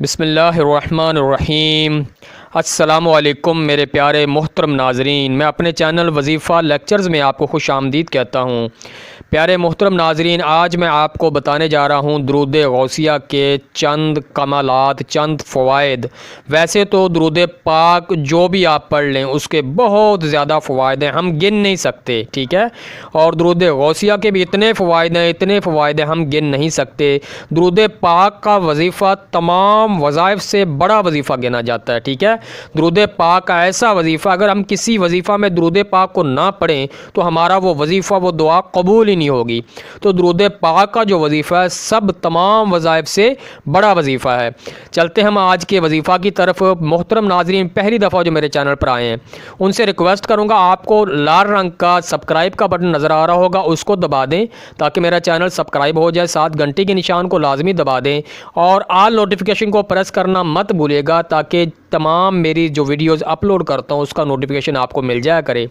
बिस्मिल्लाहिर्रहमानिर्रहीम। अस्सलामुअलैकुम मेरे प्यारे मोहतरम नाज़रीन, मैं अपने चैनल वजीफ़ा लेक्चर्स में आपको खुश आमदीद कहता हूँ। प्यारे मोहतरम नाज़रीन, आज मैं आपको बताने जा रहा हूँ दुरूद गौसिया के चंद कमालात, चंद फ़वाइद। वैसे तो दुरूद पाक जो भी आप पढ़ लें उसके बहुत ज़्यादा फ़वाइद हैं, हम गिन नहीं सकते, ठीक है। और दुरूद गौसिया के भी इतने फ़वाइद हैं, इतने फ़वाइद हैं, हम गिन नहीं सकते। दुरूद पाक का वजीफ़ा तमाम वज़ाइफ से बड़ा वजीफ़ा गिना जाता है, ठीक है। दुरूद पाक का ऐसा वजीफ़ा, अगर हम किसी वजीफ़ा में दुरूद पाक को ना पढ़ें तो हमारा वो वजीफ़ा, वो दुआ कबूल ही नहीं होगी। तो दुरूद पाक का जो वजीफ़ा है सब तमाम वज़ाइफ से बड़ा वजीफ़ा है। चलते हम आज के वजीफ़ा की तरफ। मोहतरम नाज़रीन, पहली दफ़ा जो मेरे चैनल पर आए हैं उनसे रिक्वेस्ट करूँगा, आपको लाल रंग का सब्सक्राइब का बटन नज़र आ रहा होगा, उसको दबा दें ताकि मेरा चैनल सब्सक्राइब हो जाए। साथ घंटी के निशान को लाजमी दबा दें और ऑल नोटिफिकेशन को प्रेस करना मत भूलिएगा ताकि तमाम मेरी जो वीडियोज़ अपलोड करता हूँ उसका नोटिफिकेशन आपको मिल जाया करे।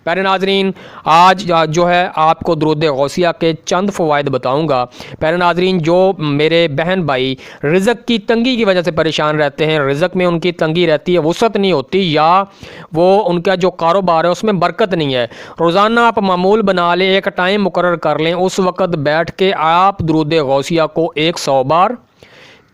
प्यारे नाज़रीन, आज जो है आपको दुरूद गौसिया के चंद फ़वाइद बताऊंगा। प्यारे नाज़रीन, जो मेरे बहन भाई रिज़्क़ की तंगी की वजह से परेशान रहते हैं, रिज़्क़ में उनकी तंगी रहती है, वुसअत नहीं होती, या वो उनका जो कारोबार है उसमें बरकत नहीं है, रोज़ाना आप मामूल बना लें, एक टाइम मुकर्रर कर लें, उस वक़्त बैठ के आप दुरूद गौसिया को 100 बार,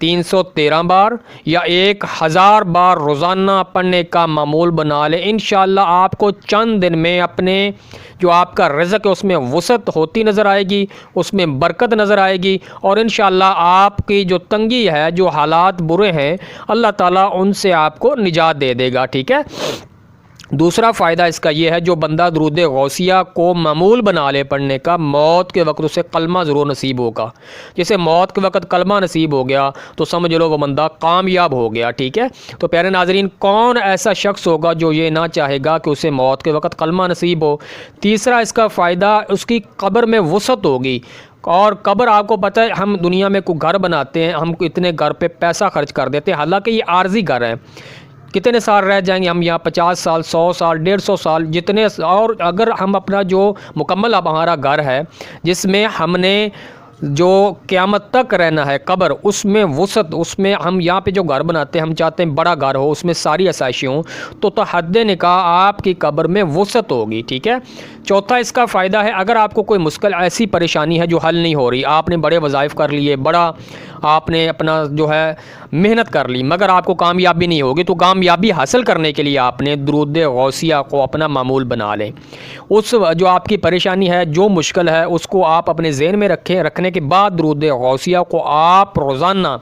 313 बार या 1000 बार रोज़ाना पढ़ने का मामूल बना लें। इंशाअल्लाह आपको चंद दिन में अपने जो आपका रिज़्क़ है उसमें वुसअत होती नज़र आएगी, उसमें बरकत नज़र आएगी और इंशाअल्लाह आपकी जो तंगी है, जो हालात बुरे हैं, अल्लाह ताला उनसे आपको निजात दे देगा, ठीक है। दूसरा फ़ायदा इसका ये है, जो बंदा दुरूद गौसिया को मामूल बना ले पढ़ने का, मौत के वक्त उसे कलमा ज़रूर नसीब होगा। जैसे मौत के वक्त कलमा नसीब हो गया तो समझ लो वो बंदा कामयाब हो गया, ठीक है। तो प्यारे नाज़रीन, कौन ऐसा शख्स होगा जो ये ना चाहेगा कि उसे मौत के वक्त कलमा नसीब हो। तीसरा इसका फ़ायदा, उसकी कब्र में वुसअत होगी। और कब्र, आपको पता है, हम दुनिया में कोई घर बनाते हैं, हम इतने घर पे पैसा खर्च कर देते हैं, हालांकि ये आर्जी घर है, कितने साल रह जाएंगे हम यहाँ, 50 साल, 100 साल, 150 साल, जितने। और अगर हम अपना जो मुकम्मल अब हमारा घर है जिसमें हमने जो क़यामत तक रहना है, कब्र, उसमें वुसअत, उसमें हम यहाँ पे जो घर बनाते हैं हम चाहते हैं बड़ा घर हो, उसमें सारी आसाइशें हों, तो हद निकाह आपकी कब्र में वुसअत होगी, ठीक है। चौथा इसका फ़ायदा है, अगर आपको कोई मुश्किल ऐसी परेशानी है जो हल नहीं हो रही, आपने बड़े वज़ाइफ कर लिए, बड़ा आपने अपना जो है मेहनत कर ली, मगर आपको कामयाबी नहीं होगी, तो कामयाबी हासिल करने के लिए आपने दुरूद गौसिया को अपना मामूल बना लें। उस जो आपकी परेशानी है, जो मुश्किल है, उसको आप अपने ज़हन में रखें। रखने के बाद दुरूद गौसिया को आप रोज़ाना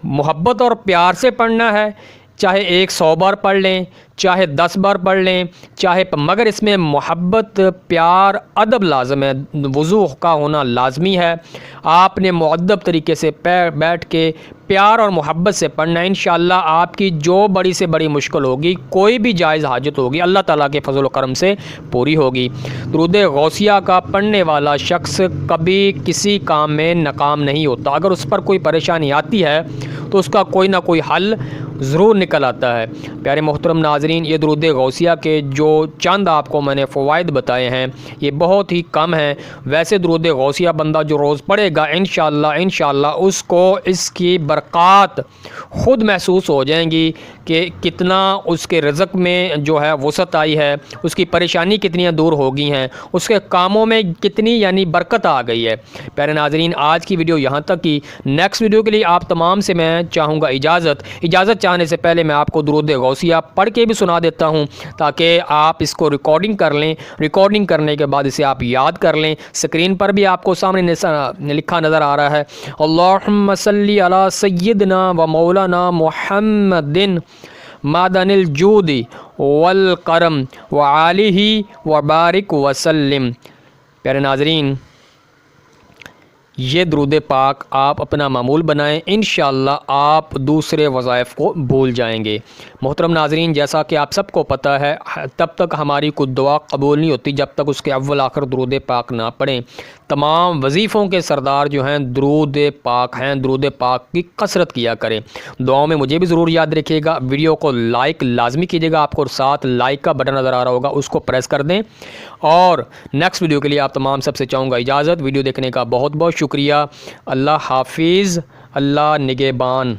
मोहब्बत और प्यार से पढ़ना है, चाहे 100 बार पढ़ लें, चाहे 10 बार पढ़ लें, चाहे, मगर इसमें मोहब्बत, प्यार, अदब लाजम है, वज़ू का होना लाजमी है। आपने मुअद्दब तरीके से बैठ के प्यार और मोहब्बत से पढ़ना। इंशाअल्लाह आपकी जो बड़ी से बड़ी मुश्किल होगी, कोई भी जायज़ हाजत होगी, अल्लाह ताला के फजल करम से पूरी होगी। दुरूद गौसिया का पढ़ने वाला शख्स कभी किसी काम में नाकाम नहीं होता। अगर उस पर कोई परेशानी आती है तो उसका कोई ना कोई हल ज़रूर निकल आता है। प्यारे मोहतरम नाज़रीन, ये दुरूद गौसिया के जो चंद आपको मैंने फ़वाइद बताए हैं ये बहुत ही कम हैं। वैसे दुरूद गौसिया बंदा जो रोज़ पढ़ेगा, इंशाअल्लाह उसको इसकी बरक़ात ख़ुद महसूस हो जाएंगी कि कितना उसके रिज़्क़ में जो है वुसअत आई है, उसकी परेशानी कितनी दूर हो गई हैं, उसके कामों में कितनी यानी बरकत आ गई है। प्यारे नाज़रीन, आज की वीडियो यहाँ तक ही। नेक्स्ट वीडियो के लिए आप तमाम से मैं चाहूँगा इजाज़त चाहने से पहले मैं आपको दुरूद गौसिया पढ़ के भी सुना देता हूँ ताकि आप इसको रिकॉर्डिंग कर लें। रिकॉर्डिंग करने के बाद इसे आप याद कर लें। स्क्रीन पर भी आपको सामने लिखा नज़र आ रहा है, अल्लाहुम्मा सल्ली अला सय्यिदना व मौलाना मुहम्मदिन मादनिल जूदी वल करम व आलिही व बारिक वसल्लिम। प्यारे नाज़रीन, ये दुरूद पाक आप अपना मामूल बनाएं, इंशाअल्लाह आप दूसरे वज़ाइफ को भूल जाएंगे। मोहतरम नाज़रीन, जैसा कि आप सबको पता है, तब तक हमारी कोई दुआ कबूल नहीं होती जब तक उसके अव्वल आखिर दुरूद पाक ना पढ़ें। तमाम वजीफ़ों के सरदार जो हैं दुरूद पाक हैं, दुरूद पाक की कसरत किया करें। दुआओं में मुझे भी ज़रूर याद रखिएगा। वीडियो को लाइक लाजमी कीजिएगा, आपको साथ लाइक का बटन नज़र आ रहा होगा, उसको प्रेस कर दें। और नेक्स्ट वीडियो के लिए आप तमाम सबसे चाहूँगा इजाज़त। वीडियो देखने का बहुत बहुत शुक्रिया। अल्लाह हाफिज़, अल्लाह निगहबान।